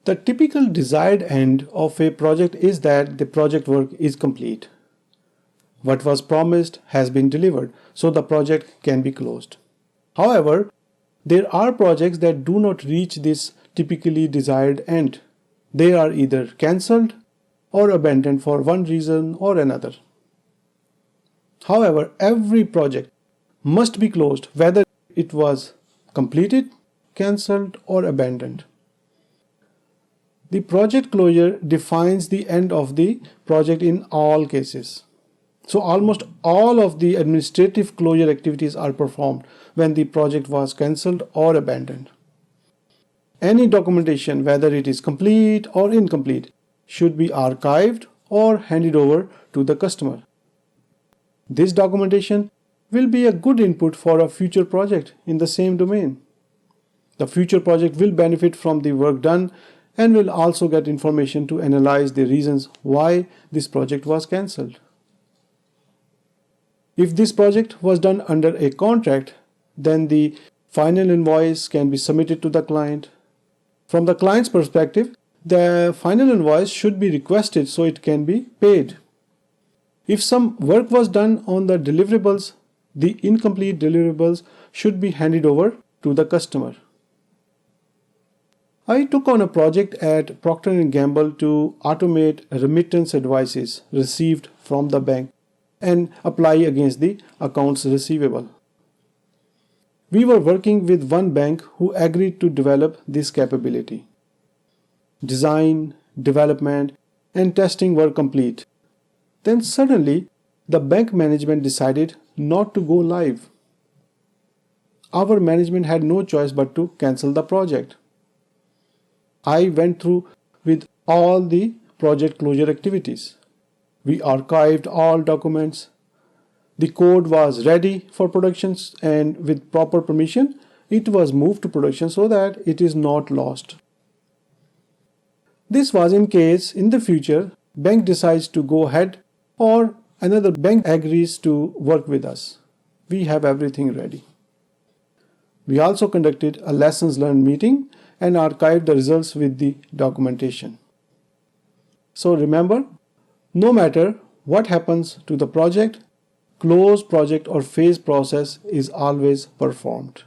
The typical desired end of a project is that the project work is complete. What was promised has been delivered, so the project can be closed. However, there are projects that do not reach this typically desired end. They are either cancelled or abandoned for one reason or another. However, every project must be closed whether it was completed, cancelled, or abandoned. The project closure defines the end of the project in all cases. So almost all of the administrative closure activities are performed when the project was cancelled or abandoned. Any documentation, whether it is complete or incomplete, should be archived or handed over to the customer. This documentation will be a good input for a future project in the same domain. The future project will benefit from the work done and will also get information to analyze the reasons why this project was cancelled. If this project was done under a contract, then the final invoice can be submitted to the client. From the client's perspective, the final invoice should be requested so it can be paid. If some work was done on the deliverables, the incomplete deliverables should be handed over to the customer. I took on a project at Procter & Gamble to automate remittance advices received from the bank and apply against the accounts receivable. We were working with one bank who agreed to develop this capability. Design, development, and testing were complete. Then suddenly, the bank management decided not to go live. Our management had no choice but to cancel the project. I went through with all the project closure activities. We archived all documents. The code was ready for production, and with proper permission, it was moved to production so that it is not lost. This was in case in the future bank decides to go ahead or another bank agrees to work with us. We have everything ready. We also conducted a lessons learned meeting and archived the results with the documentation. So remember, no matter what happens to the project, close project or phase process is always performed.